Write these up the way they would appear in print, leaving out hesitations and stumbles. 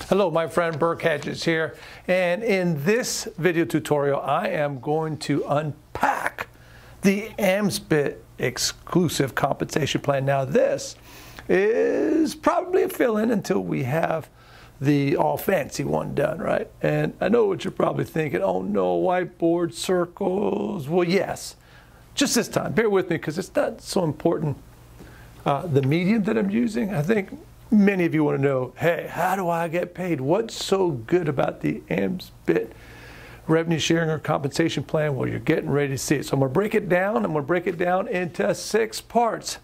Hello, my friend Burke Hedges here, and in this video tutorial I am going to unpack the Amzbit exclusive compensation plan. Now this is probably a fill-in until we have the all fancy one done, right? And I know what you're probably thinking, oh no, whiteboard circles. Well, yes, just this time, bear with me because it's not so important the medium that I'm using. I think many of you want to know, hey, how do I get paid? What's so good about the Amzbit revenue sharing or compensation plan? Well, you're getting ready to see it. So I'm going to break it down. I'm going to break it down into 6 parts.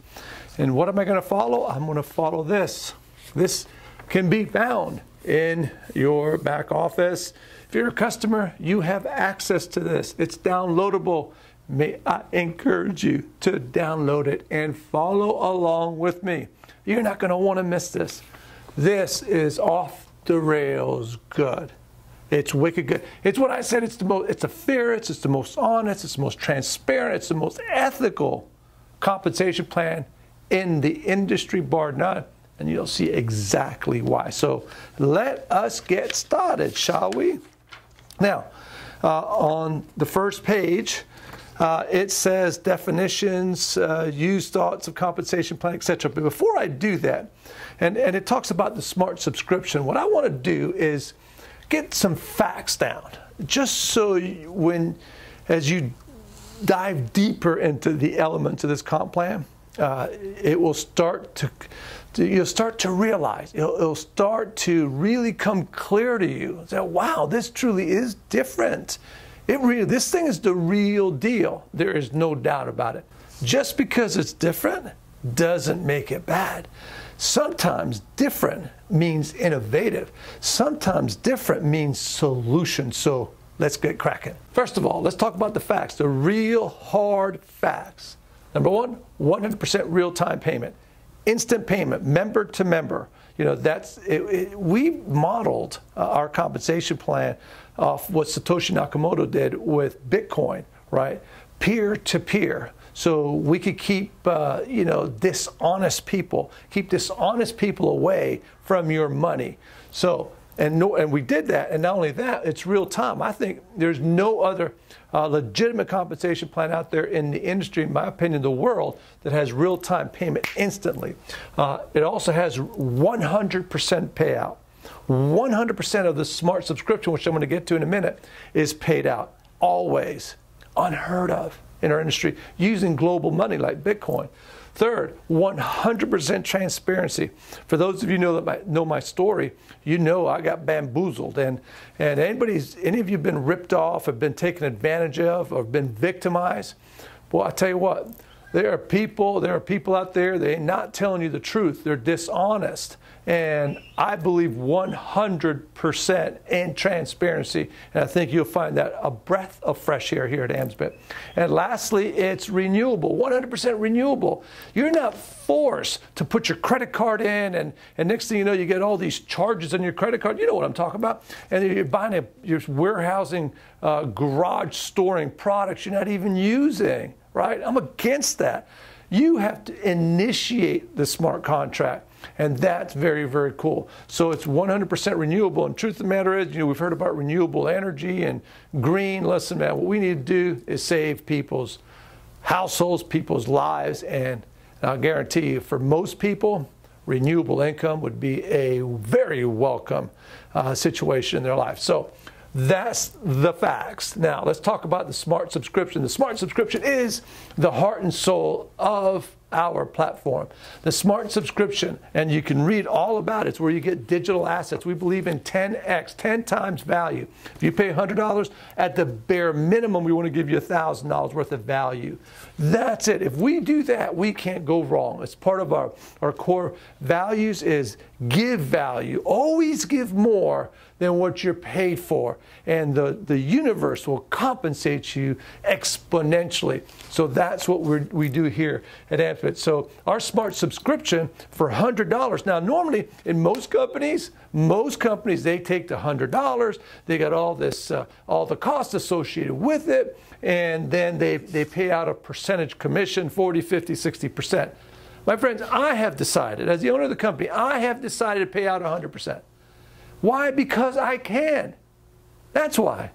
And what am I going to follow? I'm going to follow this. This can be found in your back office. If you're a customer, you have access to this. It's downloadable. May I encourage you to download it and follow along with me. You're not going to want to miss this. This is off the rails good. It's wicked good. It's what I said. It's the fairest. It's the most honest. It's the most transparent. It's the most ethical compensation plan in the industry, bar none. And you'll see exactly why. So let us get started, shall we? Now, on the first page, it says definitions, use thoughts of compensation plan, etc. But before I do that, and it talks about the smart subscription, what I want to do is get some facts down, just so as you dive deeper into the elements of this comp plan, it will start to you'll start to realize, it'll start to really come clear to you. Say, wow, this truly is different. This thing is the real deal. There is no doubt about it. Just because it's different doesn't make it bad. Sometimes different means innovative. Sometimes different means solution. So let's get cracking. First of all, let's talk about the facts, the real hard facts. Number one, 100% real-time payment. Instant payment, member to member. You know, we modeled our compensation plan off what Satoshi Nakamoto did with Bitcoin, right? Peer to peer. So we could keep, dishonest people, away from your money. So, and we did that, and not only that, it's real time. I think there's no other legitimate compensation plan out there in the industry, in my opinion, the world, that has real time payment instantly. It also has 100% payout. 100% of the smart subscription, which I'm going to get to in a minute, is paid out. Always. Unheard of in our industry, using global money like Bitcoin. Third, 100% transparency. For those of you that know my story, you know I got bamboozled. And any of you been ripped off, have been taken advantage of, or been victimized? Well, I tell you what, there are people out there, they're not telling you the truth. They're dishonest. And I believe 100% in transparency. And I think you'll find that a breath of fresh air here at Amzbit. And lastly, it's renewable, 100% renewable. You're not forced to put your credit card in, and next thing you know, you get all these charges on your credit card. You know what I'm talking about. And you're warehousing, garage storing products you're not even using, right? I'm against that. You have to initiate the smart contract. And that's very, very cool. So it's 100% renewable. And truth of the matter is, we've heard about renewable energy and green. Listen, man, what we need to do is save people's households, people's lives. And I'll guarantee you, for most people, renewable income would be a very welcome situation in their life. So that's the facts. Now, let's talk about the smart subscription. The smart subscription is the heart and soul of our platform. The smart subscription, and you can read all about it. It's where you get digital assets. We believe in 10x, 10 times value. If you pay $100, at the bare minimum, we want to give you $1,000 worth of value. That's it. If we do that, we can't go wrong. It's part of our core values is give value. Always give more than what you're paid for. And the universe will compensate you exponentially. So that's what we do here at Amzbit. So our smart subscription for $100. Now, normally in most companies, they take the $100. They got all this, all the costs associated with it. And then they pay out a percentage commission, 40, 50, 60%. My friends, I have decided, as the owner of the company, I have decided to pay out 100%. Why? Because I can. That's why.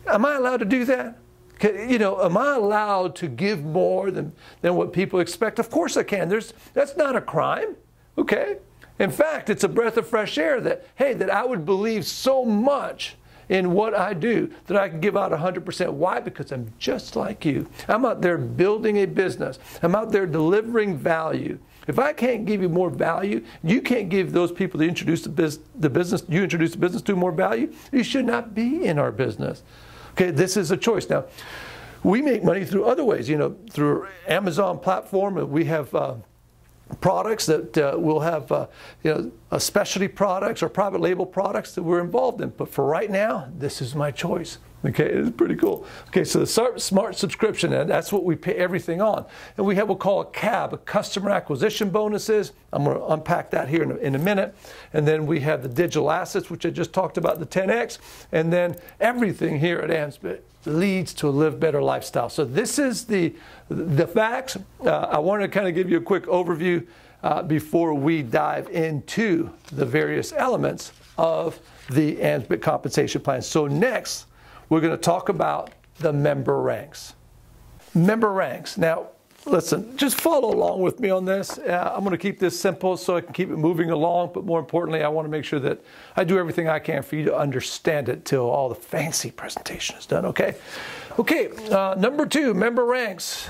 Am I allowed to do that? You know, am I allowed to give more than what people expect? Of course I can. That's not a crime, okay? In fact, it's a breath of fresh air that, hey, that I would believe so much in what I do that I can give out 100%. Why? Because I'm just like you. I'm out there building a business. I'm out there delivering value. If I can't give you more value, you can't give those people that introduce the business, you introduce the business to more value, you should not be in our business. Okay, this is a choice. Now, we make money through other ways, you know, through Amazon platform. We have products that we'll have, you know, specialty products or private label products that we're involved in. But for right now, this is my choice. Okay, it's pretty cool. Okay, so the smart subscription, and that's what we pay everything on. And we have what we call a CAB, a customer acquisition bonuses. I'm going to unpack that here in a minute. And then we have the digital assets, which I just talked about, the 10X. And then everything here at Amzbit leads to a live better lifestyle. So this is the facts. I want to kind of give you a quick overview before we dive into the various elements of the Amzbit compensation plan. So next, we're going to talk about the member ranks. Member ranks. Now, listen, just follow along with me on this. I'm going to keep this simple so I can keep it moving along, but more importantly, I want to make sure that I do everything I can for you to understand it till all the fancy presentation is done, okay? Okay, number 2, member ranks.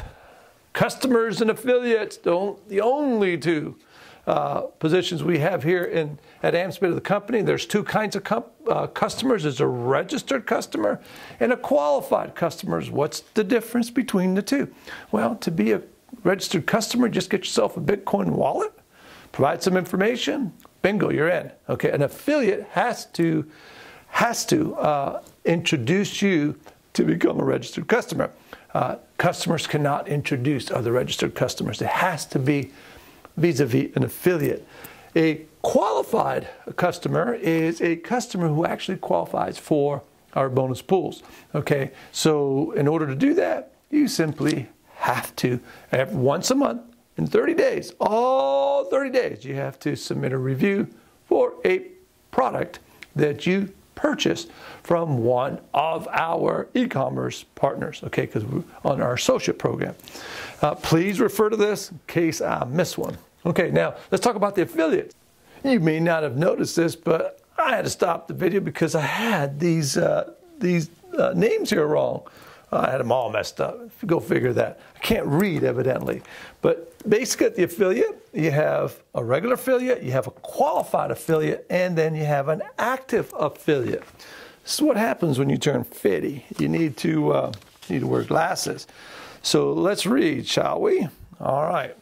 Customers and affiliates, the only two positions we have here at Amzbit of the company. There's 2 kinds of customers. There's a registered customer and a qualified customer. What's the difference between the two? Well, to be a registered customer, just get yourself a Bitcoin wallet, provide some information, bingo, you're in. Okay, an affiliate has to introduce you to become a registered customer. Customers cannot introduce other registered customers. It has to be vis-a-vis an affiliate. A qualified customer is a customer who actually qualifies for our bonus pools. Okay, so in order to do that, you simply have to, once a month, in 30 days, all 30 days, you have to submit a review for a product that you purchased from one of our e-commerce partners, okay, because we're on our associate program. Please refer to this in case I miss one. Okay, now let's talk about the affiliates. You may not have noticed this, but I had to stop the video because I had these names here wrong. I had them all messed up. Go figure that. I can't read, evidently. But basically at the affiliate, you have a regular affiliate, you have a qualified affiliate, and then you have an active affiliate. This is what happens when you turn 50. You need to wear glasses. So let's read, shall we? All right.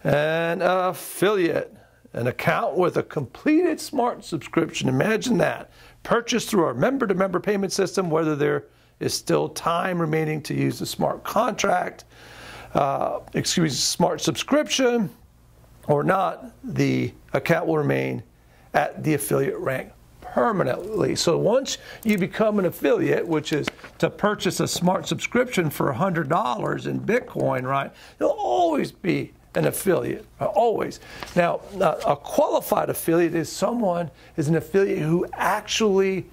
An affiliate, an account with a completed smart subscription. Imagine that. Purchased through our member-to-member payment system, whether there is still time remaining to use the smart contract, smart subscription, or not, the account will remain at the affiliate rank permanently. So once you become an affiliate, which is to purchase a smart subscription for $100 in Bitcoin, right, you'll always be an affiliate, always. Now, a qualified affiliate is an affiliate who actually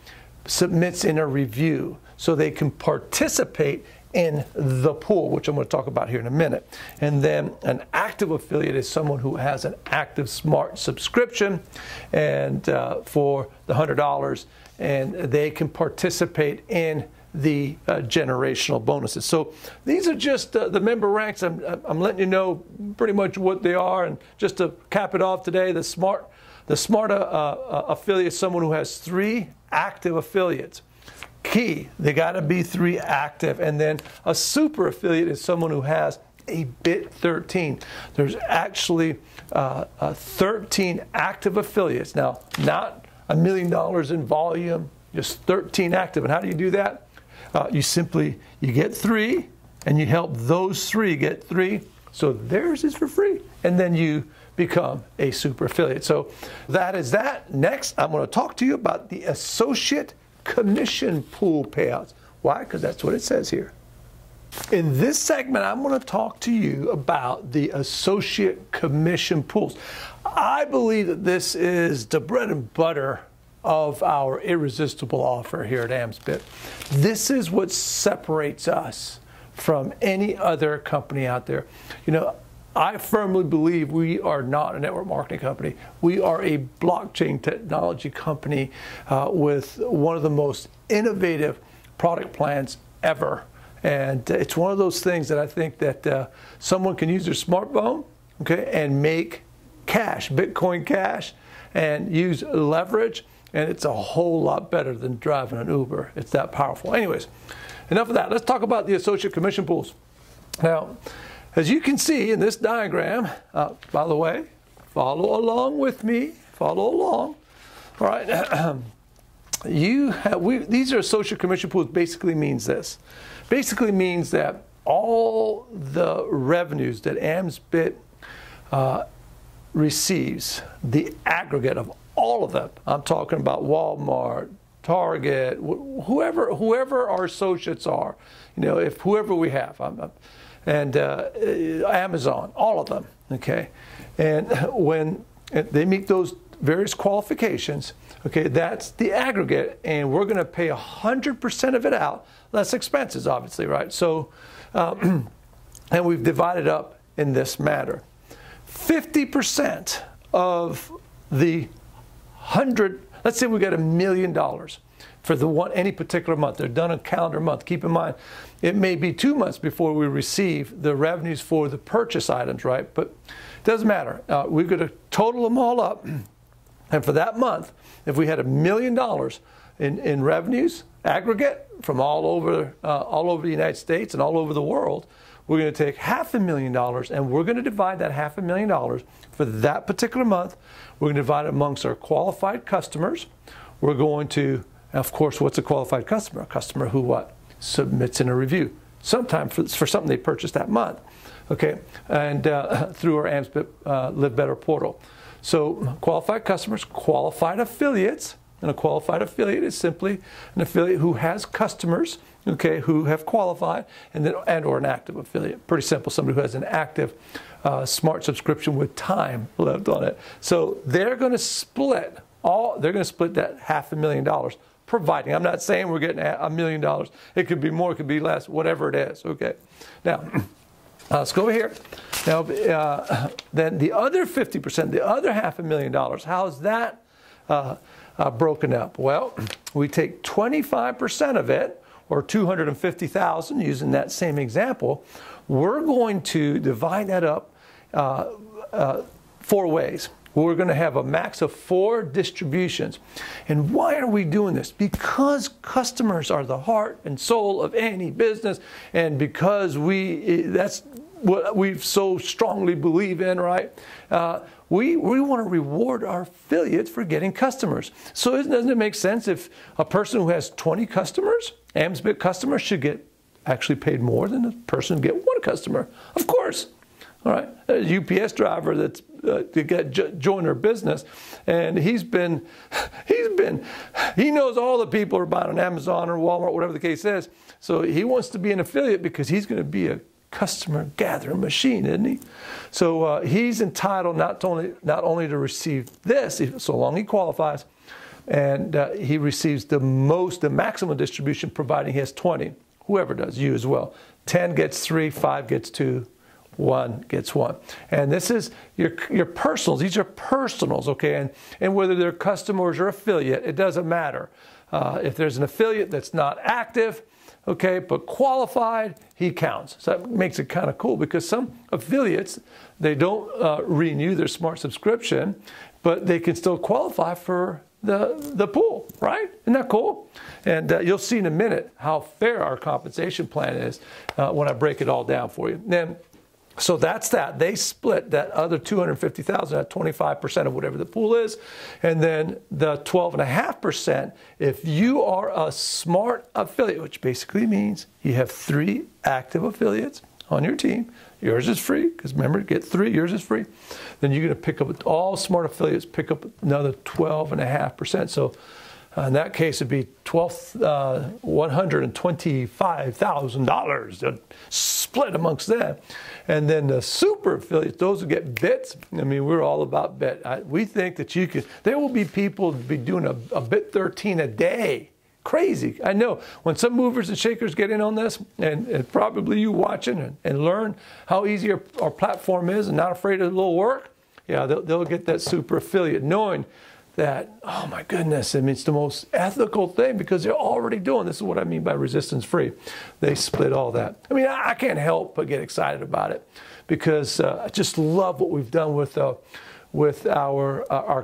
submits in a review so they can participate in the pool, which I'm going to talk about here in a minute. And then an active affiliate is someone who has an active smart subscription and for the $100, and they can participate in the generational bonuses. So these are just the member ranks. I'm letting you know pretty much what they are. And just to cap it off today, the smart affiliate is someone who has 3 active affiliates. Key, they got to be 3 active. And then a super affiliate is someone who has a bit 13. There's actually 13 active affiliates. Now, not $1 million in volume, just 13 active. And how do you do that? You get 3 and you help those 3 get 3. So theirs is for free. And then you become a super affiliate. So that is that. Next, I'm going to talk to you about the associate commission pool payouts. Why? Because that's what it says here. In this segment, I'm going to talk to you about the associate commission pools. I believe that this is the bread and butter of our irresistible offer here at Amzbit. This is what separates us from any other company out there. You know, I firmly believe we are not a network marketing company. We are a blockchain technology company with one of the most innovative product plans ever. And it's one of those things that I think that someone can use their smartphone, okay, and make cash, Bitcoin cash, and use leverage, and it's a whole lot better than driving an Uber. It's that powerful. Anyways, enough of that. Let's talk about the associate commission pools. Now, as you can see in this diagram, by the way, follow along with me. Follow along. All right. These are associate commission pools. Basically means this. Basically means that all the revenues that Amzbit receives, the aggregate of all of them. I'm talking about Walmart, Target, whoever our associates are. You know, if whoever we have, and Amazon, all of them. Okay, and when they meet those various qualifications, okay, that's the aggregate, and we're going to pay 100% of it out, less expenses, obviously, right? So, and we've divided up in this manner. 50% of the 100, let's say we got $1 million for any particular month. They're done a calendar month. Keep in mind, it may be 2 months before we receive the revenues for the purchase items, right? But it doesn't matter. We're going to total them all up. And for that month, if we had $1 million in revenues, aggregate from all over the United States and all over the world, we're going to take $500,000 and we're going to divide that $500,000 for that particular month. We're going to divide it amongst our qualified customers. We're going to, of course, what's a qualified customer? A customer who what? Submits in a review, sometimes for something they purchased that month, okay, and through our Amzbit Live Better portal. So qualified customers, qualified affiliates, and a qualified affiliate is simply an affiliate who has customers, okay, who have qualified, or an active affiliate. Pretty simple, somebody who has an active smart subscription with time left on it. So they're going to split that $500,000. Providing, I'm not saying we're getting $1 million. It could be more, it could be less, whatever it is. Okay. Now, let's go over here. Now, then the other 50%, the other $500,000. How is that broken up? Well, we take 25% of it, or $250,000, using that same example. We're going to divide that up 4 ways. We're going to have a max of 4 distributions. And why are we doing this? Because customers are the heart and soul of any business, and because that's what we so strongly believe in, right? We want to reward our affiliates for getting customers. So doesn't it make sense if a person who has 20 customers, Amzbit customers, should get actually paid more than a person who get 1 customer? Of course. All right, a UPS driver that's joined our business, and he knows all the people are buying on Amazon or Walmart, whatever the case is. So he wants to be an affiliate because he's going to be a customer gathering machine, isn't he? So he's entitled not only to receive this, so long he qualifies, and he receives the maximum distribution, providing he has 20. Whoever does, you as well. 10 gets 3, 5 gets 2. 1 gets 1. And this is your personals. These are personals, okay? And whether they're customers or affiliate, it doesn't matter. If there's an affiliate that's not active, okay, but qualified, he counts. So that makes it kind of cool, because some affiliates, they don't renew their smart subscription, but they can still qualify for the pool, right? Isn't that cool? And you'll see in a minute how fair our compensation plan is when I break it all down for you. Then, so that's that. They split that other $250,000 at 25% of whatever the pool is, and then the 12.5%. If you are a smart affiliate, which basically means you have 3 active affiliates on your team, yours is free, because remember, get 3, yours is free. Then you're going to pick up, all smart affiliates pick up another 12.5%. So in that case, it'd be $125,000 split amongst them. And then the super affiliates, those who get bits, I mean, we're all about bit. We think that there will be people be doing a bit 13 a day. Crazy. I know when some movers and shakers get in on this, and probably you watching and learn how easy our platform is and not afraid of a little work, yeah, they'll get that super affiliate, knowing that, oh my goodness, I mean, it's the most ethical thing because they're already doing, this is what I mean by resistance free. They split all that. I mean, I can't help but get excited about it because I just love what we've done with our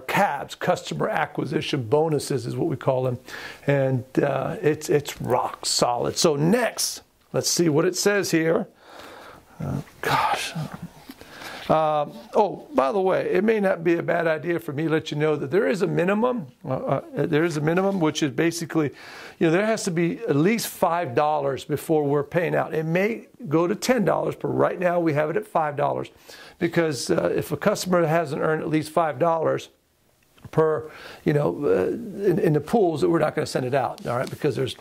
CABs, customer acquisition bonuses is what we call them. And it's rock solid. So next, let's see what it says here. Oh, by the way, it may not be a bad idea for me to let you know that there is a minimum. There is a minimum, which is basically, there has to be at least $5 before we're paying out. It may go to $10, but right now we have it at $5 because if a customer hasn't earned at least $5 per, in the pools, we're not going to send it out, all right, because there's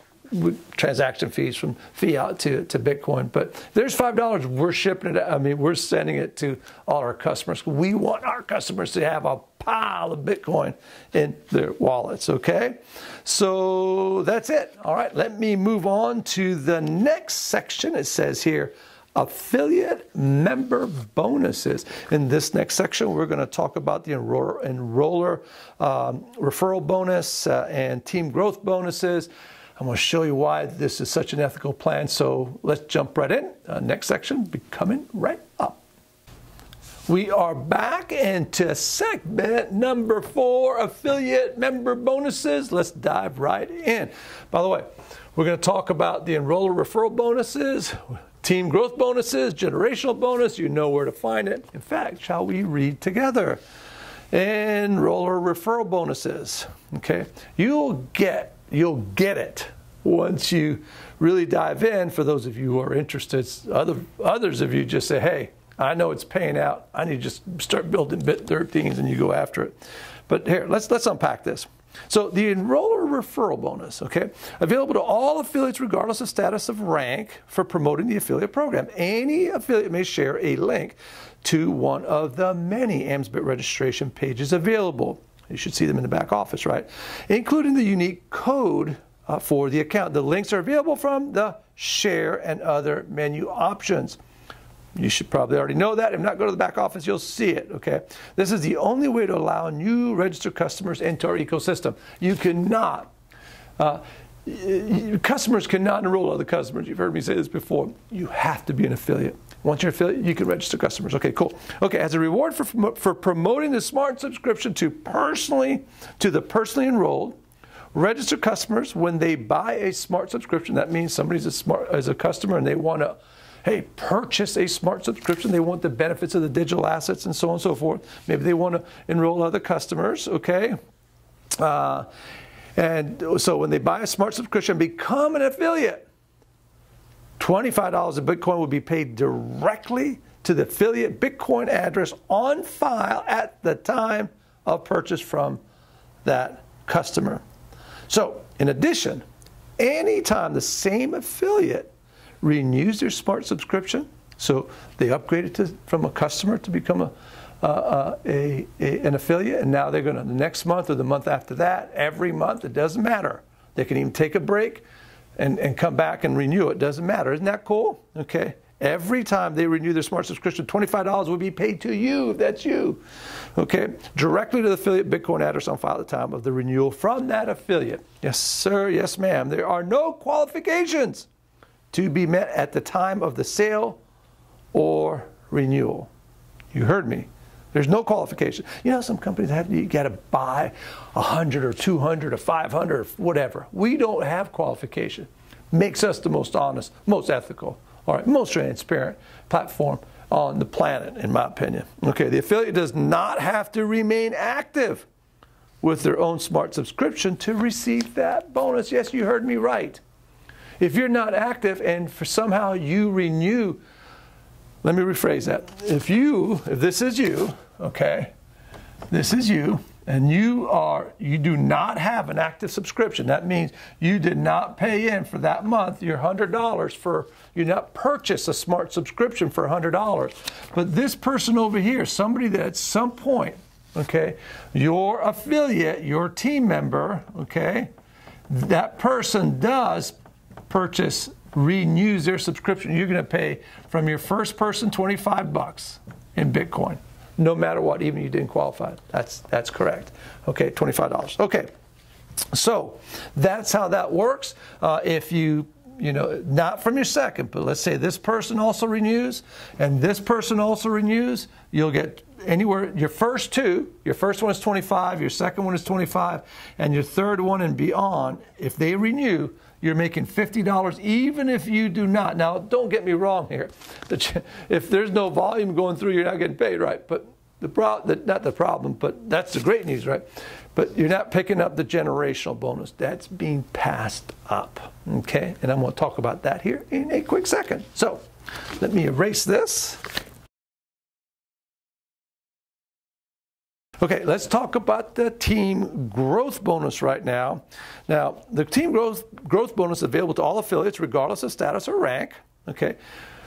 transaction fees from fiat to Bitcoin. But there's $5. We're shipping it. I mean, we're sending it to all our customers. We want our customers to have a pile of Bitcoin in their wallets, okay? So that's it. All right, let me move on to the next section. It says here, affiliate member bonuses. In this next section, we're going to talk about the enroller referral bonus and team growth bonuses. I'm going to show you why this is such an ethical plan. So let's jump right in. Next section be coming right up. We are back into segment number 4, affiliate member bonuses. Let's dive right in. By the way, we're going to talk about the enroller referral bonuses, team growth bonuses, generational bonus. You know where to find it. In fact, shall we read together? Enroller referral bonuses. Okay, you'll get it once you really dive in. For those of you who are interested, others of you just say, hey, I know it's paying out. I need to just start building bit 13s, and you go after it. But here, let's unpack this. So the enroller referral bonus, okay, available to all affiliates regardless of status of rank for promoting the affiliate program. Any affiliate may share a link to one of the many Amzbit registration pages available. You should see them in the back office, right? Including the unique code for the account. The links are available from the share and other menu options. You should probably already know that. If not, go to the back office, you'll see it, okay? This is the only way to allow new registered customers into our ecosystem. You cannot, customers cannot enroll other customers. You've heard me say this before. You have to be an affiliate. Once you're an affiliate, you can register customers. Okay, cool. Okay, as a reward for promoting the smart subscription to the personally enrolled, registered customers, when they buy a smart subscription, that means somebody's a customer and they want to, hey, purchase a smart subscription. They want the benefits of the digital assets and so on and so forth. Maybe they want to enroll other customers, okay? And so when they buy a smart subscription, become an affiliate, $25 of Bitcoin will be paid directly to the affiliate Bitcoin address on file at the time of purchase from that customer. So in addition, anytime the same affiliate renews their smart subscription, so they upgraded from a customer to become an affiliate, and now they're going to, the next month or the month after that, every month, it doesn't matter. They can even take a break and come back and renew it. Doesn't matter. Isn't that cool? Okay. Every time they renew their smart subscription, $25 will be paid to you, if that's you. Okay. Directly to the affiliate Bitcoin address on file at the time of the renewal from that affiliate. Yes, sir. Yes, ma'am. There are no qualifications to be met at the time of the sale or renewal. You heard me. There's no qualification. You know, some companies you got to buy 100 or 200 or 500 or whatever. We don't have qualification. Makes us the most honest, most ethical, all right, most transparent platform on the planet, in my opinion. Okay, the affiliate does not have to remain active with their own smart subscription to receive that bonus. Yes, you heard me right. If you're not active and for somehow you renew, let me rephrase that. If this is you, okay, this is you, and you do not have an active subscription, that means you did not pay in for that month your $100 you did not purchase a smart subscription for $100. But this person over here, somebody that at some point, okay, your affiliate, your team member, okay, that person does purchase, renews their subscription, you're going to pay from your first person $25 in Bitcoin. No matter what, even if you didn't qualify. That's correct. Okay, $25. Okay, so that's how that works. If you not from your second, but let's say this person also renews, and this person also renews, you'll get anywhere, your first one is 25, your second one is 25, and your third one and beyond, if they renew, you're making $50 even if you do not. Now, don't get me wrong here. If there's no volume going through, you're not getting paid, right? But not the problem, but that's the great news, right? But you're not picking up the generational bonus. That's being passed up, okay? And I'm going to talk about that here in a quick second. So let me erase this. Okay, let's talk about the team growth bonus right now. Now, the team growth bonus is available to all affiliates, regardless of status or rank, okay,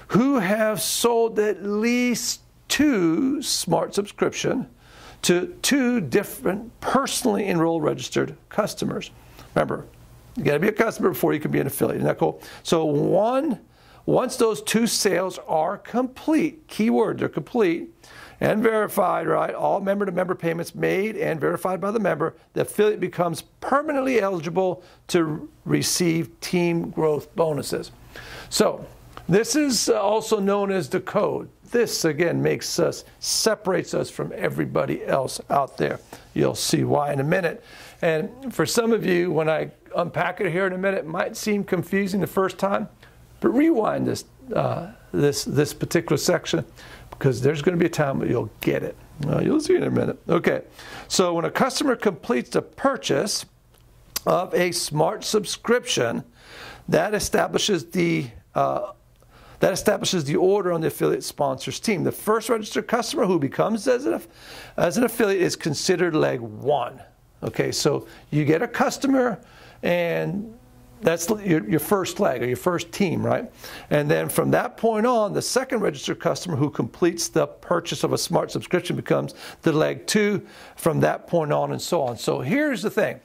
who have sold at least 2 smart subscription to 2 different personally enrolled registered customers. Remember, you got to be a customer before you can be an affiliate. Isn't that cool? So once those 2 sales are complete, keyword, they're complete, and verified, right? All member-to-member payments made and verified by the member, the affiliate becomes permanently eligible to receive team growth bonuses. So this is also known as the code. This, again, separates us from everybody else out there. You'll see why in a minute. And for some of you, when I unpack it here in a minute, it might seem confusing the first time, but rewind this particular section, because there's going to be a time when you'll get it. You'll see in a minute. Okay, so when a customer completes the purchase of a smart subscription, that establishes the order on the affiliate sponsor's team. The first registered customer who becomes as an affiliate is considered leg 1. Okay, so you get a customer, and that's your first leg, or your first team, right? And then from that point on, the second registered customer who completes the purchase of a smart subscription becomes the leg 2 from that point on, and so on. So here's the thing.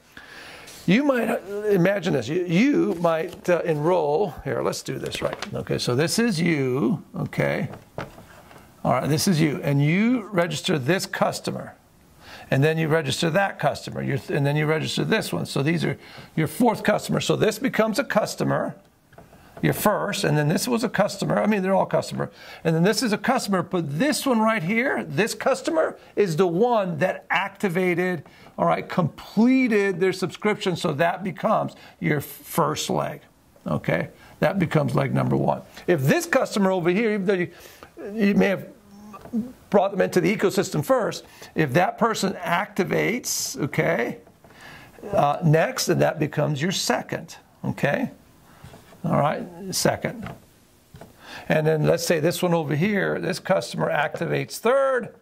You might imagine this. You might enroll. Here, let's do this right. Okay, so this is you. Okay. All right, this is you. And you register this customer. And then you register that customer. And then you register this one. So these are your 4th customer. So this becomes a customer, your first. And then this was a customer. I mean, they're all customer. And then this is a customer. But this one right here, this customer, is the one that activated, all right, completed their subscription. So that becomes your first leg. Okay? That becomes leg number 1. If this customer over here, even though you may have brought them into the ecosystem first, if that person activates, okay, next, then that becomes your second, okay? All right, second. And then let's say this one over here, this customer activates third,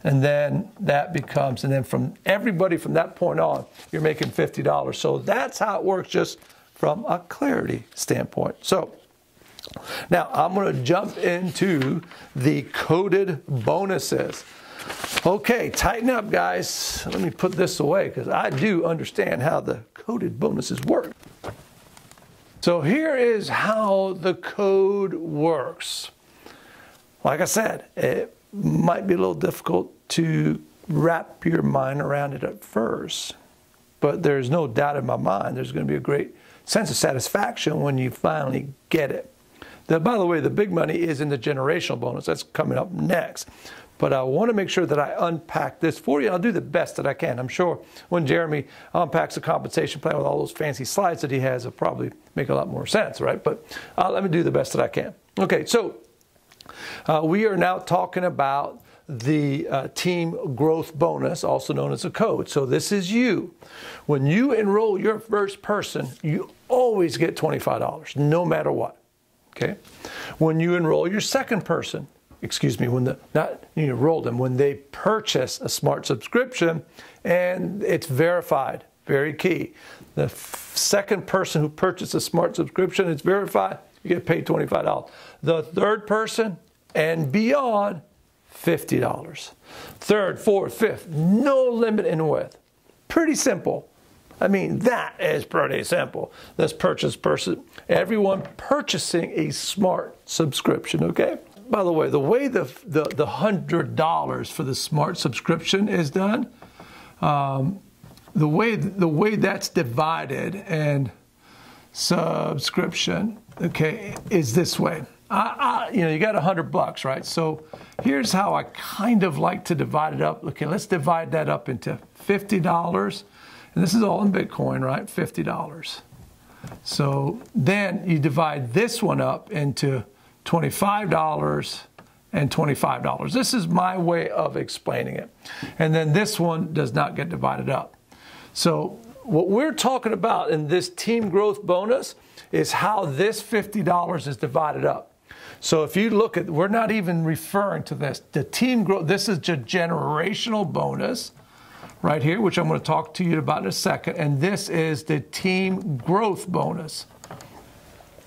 and then that becomes, and then from everybody from that point on, you're making $50. So that's how it works, just from a clarity standpoint. So now I'm going to jump into the coded bonuses. Okay, tighten up, guys. Let me put this away, because I do understand how the coded bonuses work. So here is how the code works. Like I said, it might be a little difficult to wrap your mind around it at first, but there's no doubt in my mind there's going to be a great sense of satisfaction when you finally get it. By the way, the big money is in the generational bonus. That's coming up next. But I want to make sure that I unpack this for you. I'll do the best that I can. I'm sure when Jeremy unpacks the compensation plan with all those fancy slides that he has, it'll probably make a lot more sense, right? But let me do the best that I can. Okay, so we are now talking about the team growth bonus, also known as a code. So this is you. When you enroll your first person, you always get $25, no matter what. Okay. When you enroll your second person, excuse me, when they purchase a smart subscription, and it's verified. Very key. The second person who purchased a smart subscription, it's verified, you get paid $25. The third person and beyond, $50. Third, fourth, fifth, no limit in width. Pretty simple. I mean, that is pretty simple. This everyone purchasing a smart subscription, okay? By the way the $100 for the smart subscription is done, the way that's divided and subscription, okay, is this way. You got $100, right? So here's how I kind of like to divide it up. Okay, let's divide that up into $50. And this is all in Bitcoin, right? $50. So then you divide this one up into $25 and $25. This is my way of explaining it. And then this one does not get divided up. So what we're talking about in this team growth bonus is how this $50 is divided up. So if you look at, we're not even referring to this. The team growth, this is the generational bonus right here, which I'm going to talk to you about in a second. And this is the team growth bonus,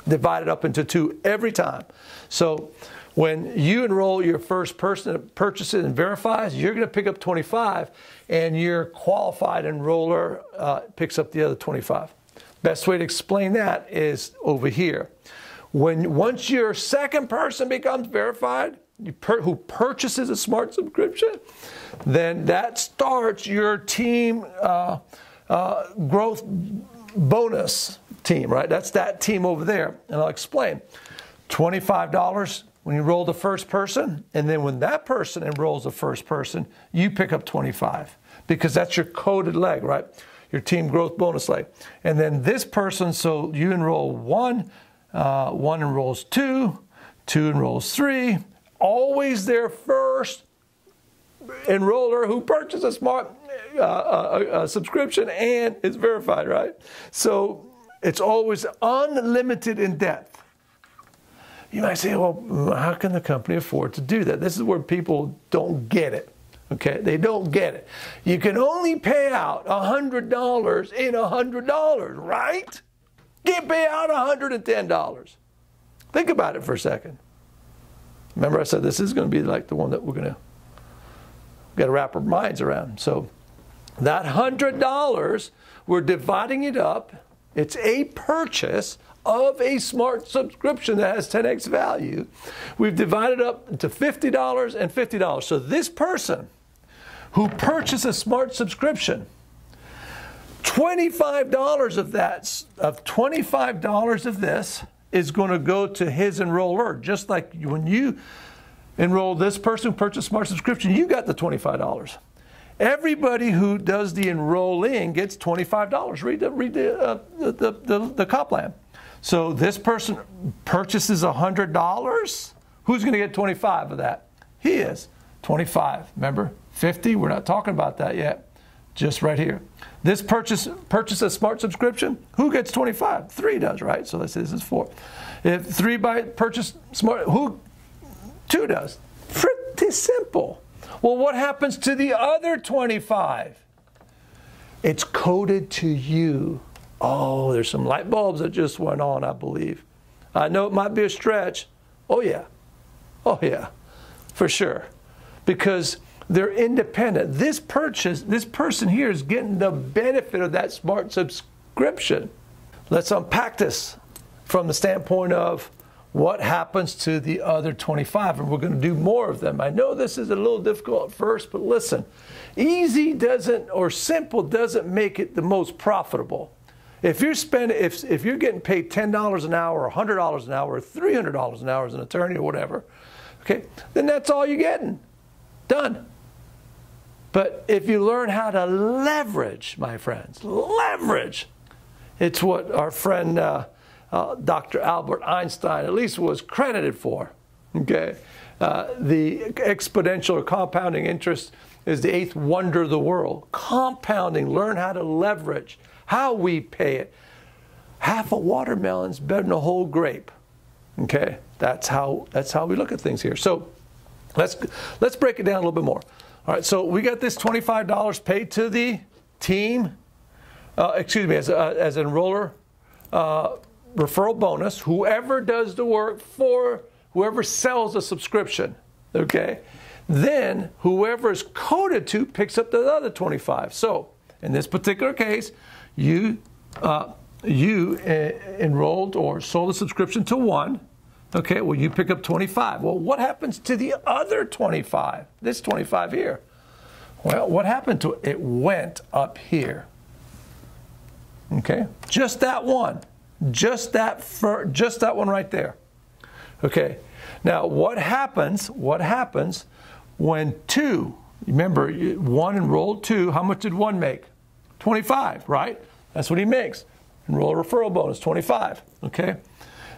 divided up into two every time. So when you enroll your first person that purchases and verifies, you're going to pick up 25, and your qualified enroller picks up the other 25. Best way to explain that is over here. Once your second person becomes verified, who purchases a smart subscription, then that starts your team growth bonus team, right? That's that team over there. And I'll explain. $25 when you enroll the first person, and then when that person enrolls the first person, you pick up 25 because that's your coded leg, right? Your team growth bonus leg. And then this person, so you enroll one enrolls two enrolls three, always their first enroller who purchased a smart subscription and is verified, right? So it's always unlimited in depth. You might say, well, how can the company afford to do that? This is where people don't get it, okay? They don't get it. You can only pay out $100 in $100, right? Can't pay out $110. Think about it for a second. Remember I said this is going to be like the one that we're going to wrap our minds around. So that $100, we're dividing it up. It's a purchase of a smart subscription that has 10x value. We've divided up into $50 and $50. So this person who purchased a smart subscription, $25 of this is going to go to his enroller. Just like when you enroll this person who purchased a smart subscription, you got the $25. Everybody who does the enrolling gets $25. Read the comp plan. So this person purchases $100. Who's going to get 25 of that? He is. 25. Remember, 50. We're not talking about that yet. Just right here. This purchase a smart subscription. Who gets 25? 3 does, right? So let's say this is 4. If 3 by purchase smart, who? 2 does. Pretty simple. Well, what happens to the other 25? It's coded to you. Oh, there's some light bulbs that just went on, I believe. I know it might be a stretch. Oh, yeah. Oh, yeah. For sure. Because they're independent. This person here is getting the benefit of that smart subscription. Let's unpack this from the standpoint of what happens to the other 25, and we're going to do more of them. I know this is a little difficult at first, but listen, easy doesn't, or simple doesn't make it the most profitable. If you're if you're getting paid $10 an hour, or $100 an hour, or $300 an hour as an attorney or whatever, okay, then that's all you're getting. Done. But if you learn how to leverage, my friends, leverage, it's what our friend Dr. Albert Einstein at least was credited for. Okay, the exponential or compounding interest is the 8th wonder of the world. Compounding, learn how to leverage, how we pay it. Half a watermelon's better than a whole grape. Okay, that's how we look at things here. So Let's break it down a little bit more. All right, so we got this $25 paid to the team, as an enroller referral bonus, whoever does the work for whoever sells a subscription, okay? Then whoever is coded to picks up the other 25. So in this particular case, you enrolled or sold a subscription to one. Okay, well, you pick up 25. Well, what happens to the other 25? This 25 here. Well, what happened to it? It went up here. Okay, just that one. Just that one right there. Okay, now what happens when two, remember, one enrolled two, how much did one make? 25, right? That's what he makes. Enroll a referral bonus, 25, okay?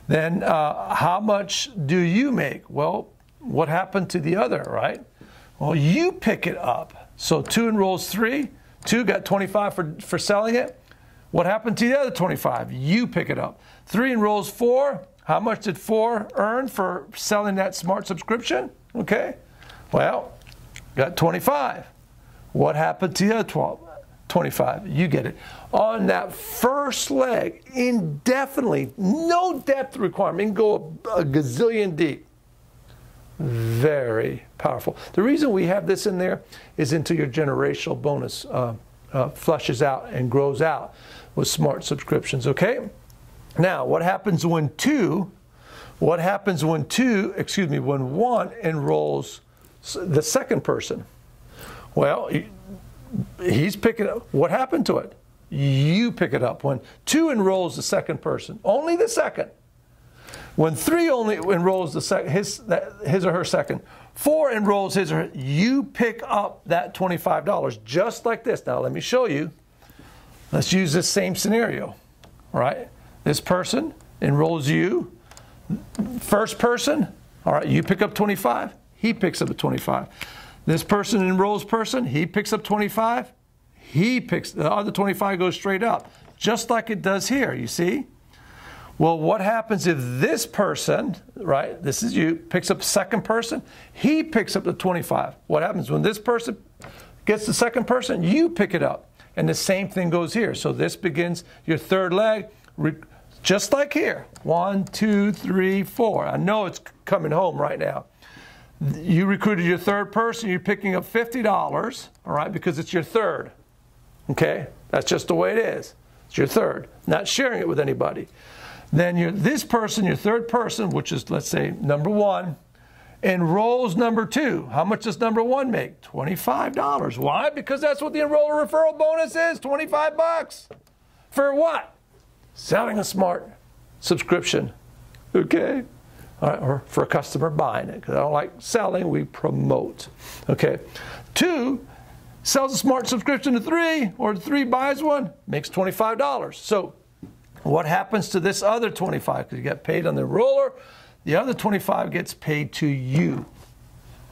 Then how much do you make? Well, what happened to the other, right? Well, you pick it up. So 2 enrolls 3. 2 got 25 for selling it. What happened to the other 25? You pick it up. 3 enrolls 4. How much did 4 earn for selling that smart subscription? Okay. Well, got 25. What happened to the other 25? You get it. On that first leg, indefinitely, no depth requirement. You can go a gazillion deep. Very powerful. The reason we have this in there is until your generational bonus flushes out and grows out with smart subscriptions, okay? Now, what happens when when one enrolls the second person? Well, he's picking up. What happened to it? You pick it up. When 2 enrolls the second person, only the second. When 3 only enrolls the his or her second, 4 enrolls his or her, you pick up that $25 just like this. Now let me show you. Let's use this same scenario. All right, this person enrolls you. First person, all right, you pick up 25. He picks up a 25. This person enrolls person, he picks up 25. The other 25 goes straight up, just like it does here, you see? Well, what happens if this person, right, this is you, picks up second person, he picks up the 25. What happens when this person gets the second person, you pick it up. And the same thing goes here. So this begins your third leg, just like here. 1, 2, 3, 4. I know it's coming home right now. You recruited your third person, you're picking up $50, all right, because it's your third. Okay? That's just the way it is. It's your third. Not sharing it with anybody. Then this person, your third person, which is, let's say, number 1, enrolls number 2. How much does number 1 make? $25. Why? Because that's what the enroller referral bonus is, $25. For what? Selling a smart subscription. Okay? All right, or for a customer buying it. Because I don't like selling, we promote. Okay? 2 sells a smart subscription to 3, or 3 buys one, makes $25. So what happens to this other 25? Because you got paid on the enroller, the other 25 gets paid to you,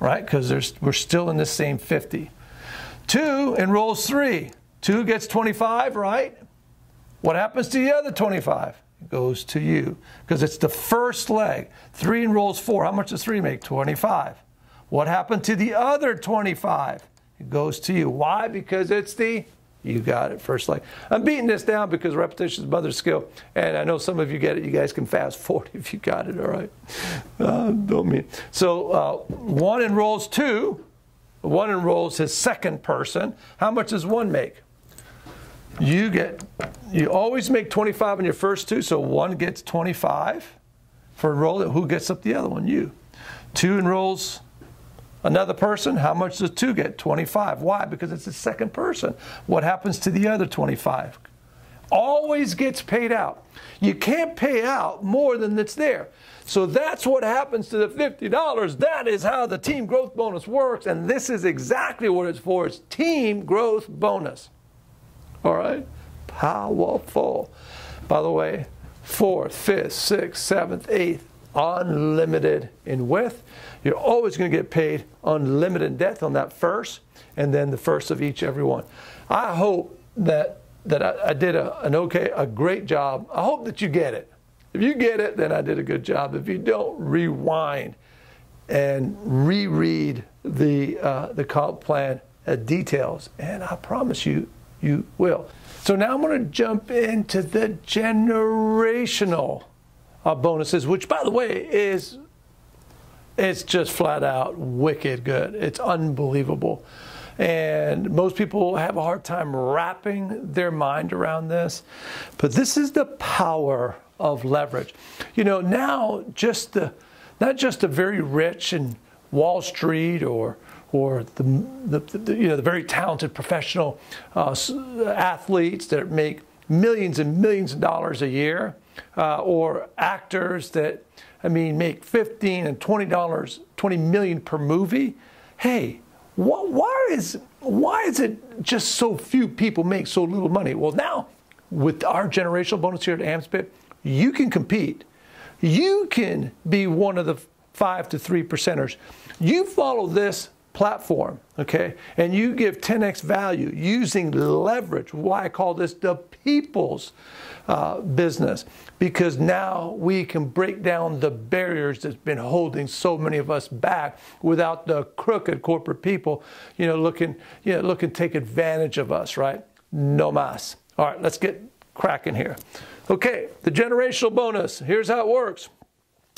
right? Because we're still in the same 50. 2 enrolls 3. 2 gets 25, right? What happens to the other 25? It goes to you, because it's the first leg. 3 enrolls 4. How much does 3 make? 25. What happened to the other 25? It goes to you. Why? Because it's you got it, first leg. I'm beating this down because repetition is mother's skill. And I know some of you get it. You guys can fast forward if you got it, all right? Don't mean. So 1 enrolls 2. 1 enrolls his second person. How much does 1 make? You always make 25 on your first 2, so 1 gets 25 for enrolling. Who gets up the other one? You. 2 enrolls another person. How much does 2 get? 25. Why? Because it's the second person. What happens to the other 25? Always gets paid out. You can't pay out more than that's there. So that's what happens to the $50. That is how the team growth bonus works, and this is exactly what it's for. It's team growth bonus. All right? Powerful. By the way, 4th, 5th, 6th, 7th, 8th, unlimited in width. You're always going to get paid unlimited in depth on that first, and then the first of every one. I hope that I did a great job. I hope that you get it. If you get it, then I did a good job. If you don't, rewind. and reread the comp plan details, and I promise you, you will. So now I'm going to jump into the generational bonuses, which, by the way, it's just flat out wicked good. It's unbelievable. And most people have a hard time wrapping their mind around this. But this is the power of leverage. You know, now not just the very rich in Wall Street or the very talented professional athletes that make millions and millions of dollars a year, or actors that, make $15 and $20 million per movie. Hey, why is it just so few people make so little money? Well, now with our generational bonus here at Amzbit, you can compete. You can be one of the 5 to 3%ers. You follow this platform, okay, and you give 10x value using leverage. Why I call this the people's business, because now we can break down the barriers that's been holding so many of us back without the crooked corporate people, looking to take advantage of us, right? No mas. All right, let's get cracking here. Okay, the generational bonus. Here's how it works.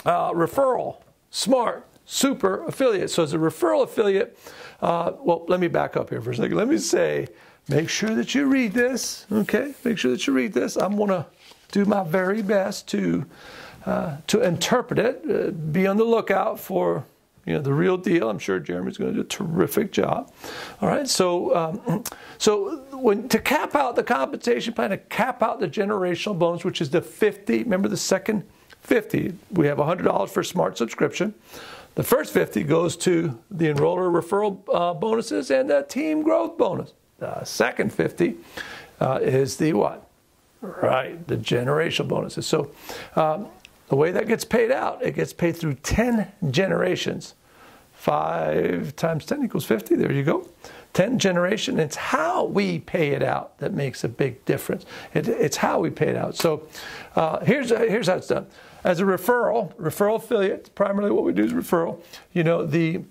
Referral, smart, super affiliate. So as a referral affiliate, well, let me back up here for a second. Let me say, make sure that you read this, okay? Make sure that you read this. I'm going to do my very best to interpret it. Be on the lookout for, the real deal. I'm sure Jeremy's going to do a terrific job. All right, so to cap out the compensation plan, to cap out the generational bonus, which is the 50, remember the second 50, we have $100 for smart subscription. The first 50 goes to the enroller referral bonuses and the team growth bonus. The second 50 is the what? Right, the generational bonuses. So the way that gets paid out, it gets paid through 10 generations. 5 times 10 equals 50. There you go. 10 generation. It's how we pay it out that makes a big difference. It's how we pay it out. So here's how it's done. As a referral affiliate, primarily what we do is referral. You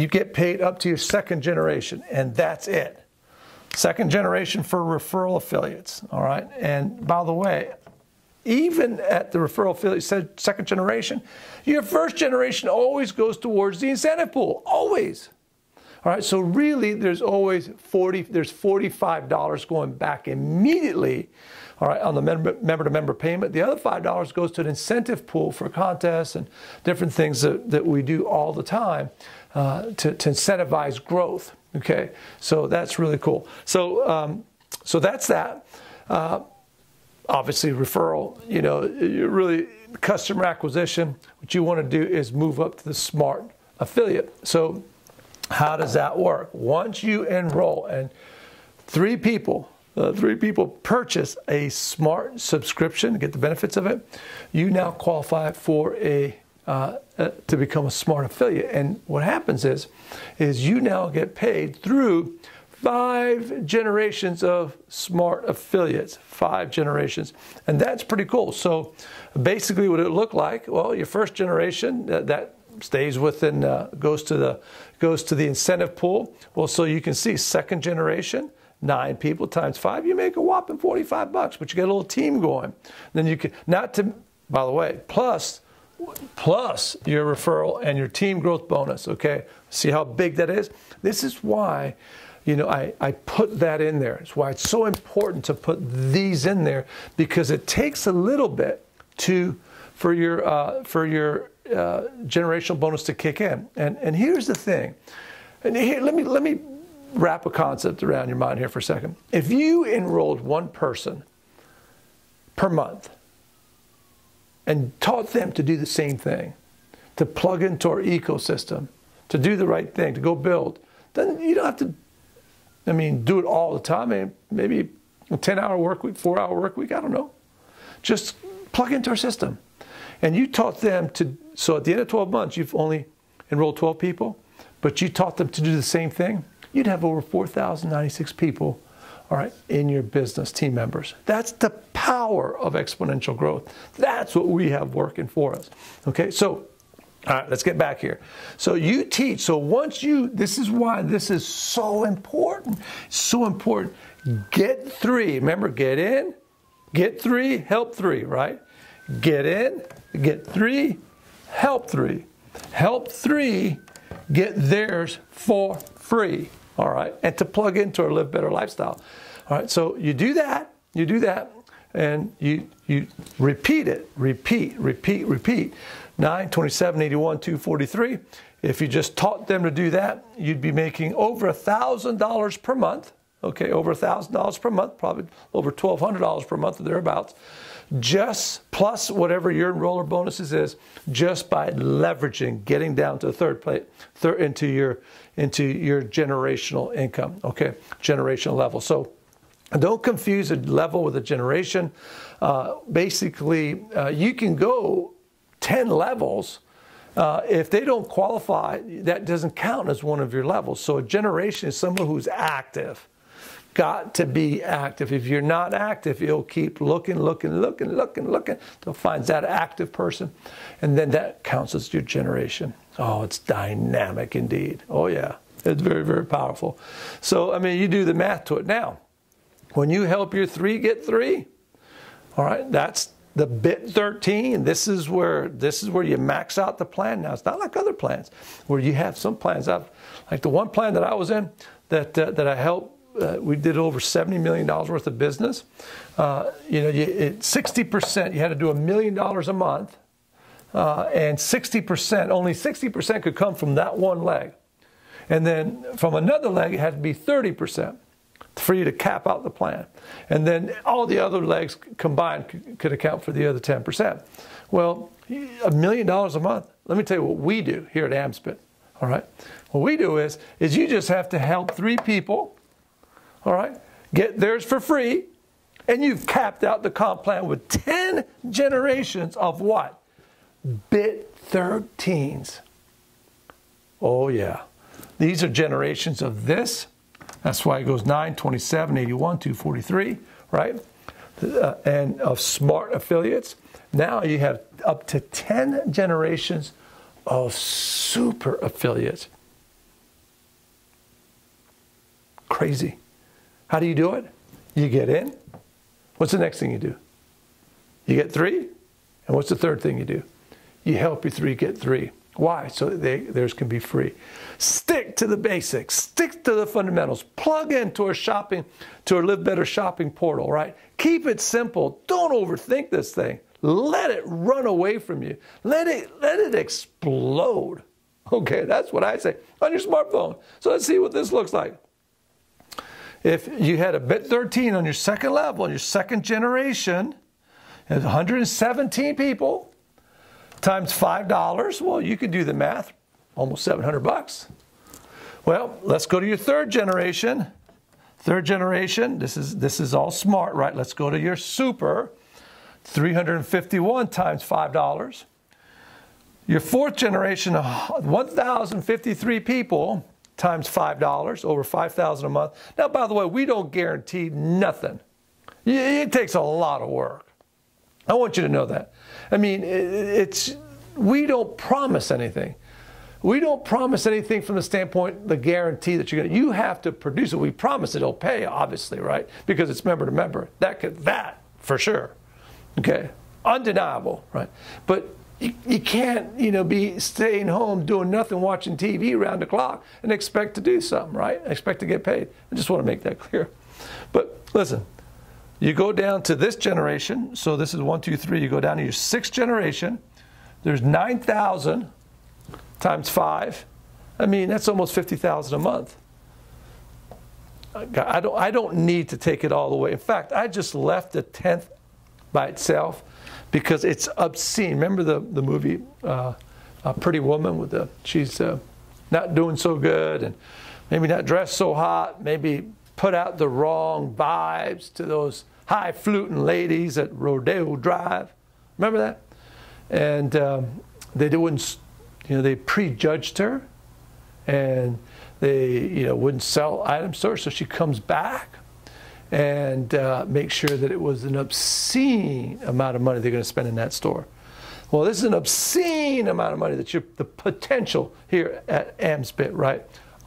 get paid up to your second generation, and that's it. Second generation for referral affiliates. All right. And by the way, even at the referral affiliate second generation, your first generation always goes towards the incentive pool. Always. All right, so really there's always $45 going back immediately, all right, on the member-to-member payment. The other $5 goes to an incentive pool for contests and different things that we do all the time to incentivize growth, okay? So that's really cool. So that's that. Obviously, referral, really customer acquisition, what you want to do is move up to the smart affiliate. So how does that work? Once you enroll and three people purchase a smart subscription to get the benefits of it, you now qualify for to become a smart affiliate. And what happens is you now get paid through 5 generations of smart affiliates, 5 generations. And that's pretty cool. So basically what it looked like, well, your first generation, that stays within, goes to the incentive pool. Well, so you can see second generation, 9 people times 5, you make a whopping $45, but you get a little team going. Then you can, by the way, plus your referral and your team growth bonus, okay? See how big that is? This is why, I put that in there. It's why it's so important to put these in there, because it takes a little bit for your generational bonus to kick in. And here's the thing. And here, let me wrap a concept around your mind here for a second. If you enrolled one person per month and taught them to do the same thing, to plug into our ecosystem, to do the right thing, to go build, then you don't have to, do it all the time. Maybe a 10-hour work week, 4-hour work week, I don't know. Just plug into our system. And you taught them so at the end of 12 months, you've only enrolled 12 people, but you taught them to do the same thing, you'd have over 4,096 people, all right, in your business, team members. That's the power of exponential growth. That's what we have working for us. Okay, so All right, let's get back here. So you teach. So once you, this is why this is so important. So important. Get 3. Remember, get in, get 3, help 3, right? Get in, get 3, help 3. Help 3, get theirs for free. All right, and to plug into our Live Better lifestyle. All right, so you do that, and you repeat it, repeat. 9, 27, 81, 243. If you just taught them to do that, you'd be making over $1,000 per month. Okay, over $1,000 per month, probably over $1,200 per month or thereabouts. Just plus whatever your enroller bonuses is, just by leveraging, getting down to the third plate, into your generational income. Okay, generational level. So don't confuse a level with a generation. Basically, you can go 10 levels. If they don't qualify, that doesn't count as one of your levels. So a generation is someone who's active. Got to be active. If you're not active, you'll keep looking until finds that active person, and then that counts as your generation. Oh, it's dynamic indeed. Oh yeah, it's very, very powerful. So I mean, you do the math to it now. When you help your 3 get 3, all right, that's the bit 13. This is where you max out the plan. Now it's not like other plans where you have some plans. Like the one plan that I was in that I helped. We did over $70 million worth of business. 60%, you had to do $1 million a month, and 60%, only 60% could come from that one leg. And then from another leg, it had to be 30% for you to cap out the plan. And then all the other legs combined could account for the other 10%. Well, $1 million a month. Let me tell you what we do here at Amzbit. All right, what we do is you just have to help 3 people. All right, get theirs for free, and you've capped out the comp plan with 10 generations of what? Bit 13s. Oh yeah, these are generations of this. That's why it goes 9, 27, 81, 243, right? And of smart affiliates. Now you have up to 10 generations of super affiliates. Crazy. How do you do it? You get in. What's the next thing you do? You get 3. And what's the third thing you do? You help your 3 get 3. Why? So theirs can be free. Stick to the basics. Stick to the fundamentals. Plug into our Live Better shopping portal, right? Keep it simple. Don't overthink this thing. Let it run away from you. Let it explode. Okay, that's what I say. On your smartphone. So let's see what this looks like. If you had a bit 13 on your second level, your second generation, and 117 people times $5, well, you could do the math, almost $700. Well, let's go to your third generation. Third generation, this is all smart, right? Let's go to your super, 351 times $5. Your fourth generation, 1,053 people, times $5, over $5,000 a month. Now, by the way, we don't guarantee nothing. It takes a lot of work. I want you to know that. I mean, we don't promise anything. We don't promise anything from the standpoint, the guarantee that you're going to, you have to produce it. We promise it'll pay, obviously, right? Because it's member to member. That for sure. Okay? Undeniable, right? But you can't, be staying home doing nothing, watching TV around the clock and expect to do something, right? Expect to get paid. I just want to make that clear. But listen, you go down to this generation. So this is 1, 2, 3. You go down to your sixth generation. There's 9,000 times 5. I mean, that's almost $50,000 a month. I don't need to take it all the way. In fact, I just left the 10th by itself because it's obscene. Remember the movie Pretty Woman she's not doing so good and maybe not dressed so hot, maybe put out the wrong vibes to those high-fluting ladies at Rodeo Drive. Remember that? And they wouldn't, they prejudged her, and they, wouldn't sell items to her. So she comes back and makes sure that it was an obscene amount of money they're going to spend in that store. Well, this is an obscene amount of money that the potential here at Amzbit, right?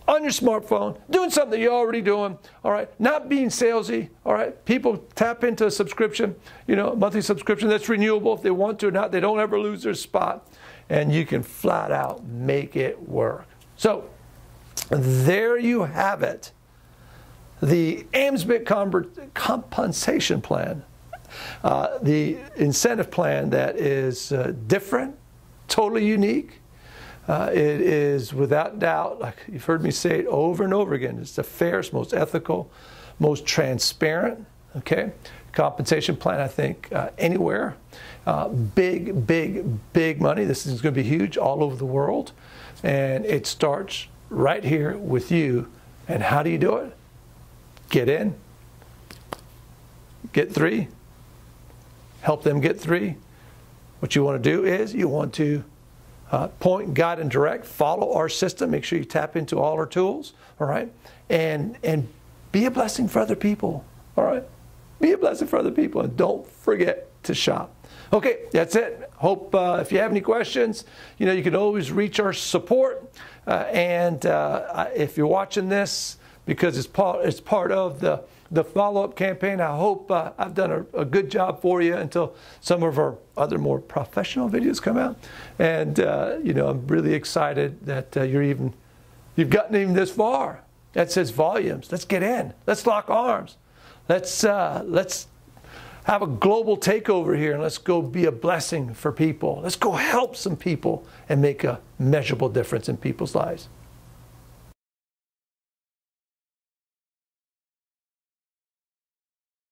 On your smartphone, doing something that you're already doing, all right? Not being salesy, all right? People tap into a subscription, you know, a monthly subscription that's renewable if they want to or not. They don't ever lose their spot. And you can flat out make it work. So there you have it. The Amzbit compensation plan, the incentive plan that is different, totally unique. It is without doubt, like you've heard me say it over and over again, it's the fairest, most ethical, most transparent, okay? Compensation plan, I think, anywhere. Big, big, big money. This is going to be huge all over the world. And it starts right here with you. And how do you do it? Get in. Get 3. Help them get 3. What you want to do is you want to point, guide, and direct. Follow our system. Make sure you tap into all our tools. All right? And be a blessing for other people. All right? Be a blessing for other people. And don't forget to shop. Okay, that's it. Hope if you have any questions, you know, you can always reach our support. If you're watching this because it's part of the follow-up campaign, I hope I've done a good job for you until some of our other more professional videos come out. And you know, I'm really excited that you've gotten even this far. That says volumes. Let's get in. Let's lock arms. Let's have a global takeover here, and let's go be a blessing for people. Let's go help some people and make a measurable difference in people's lives.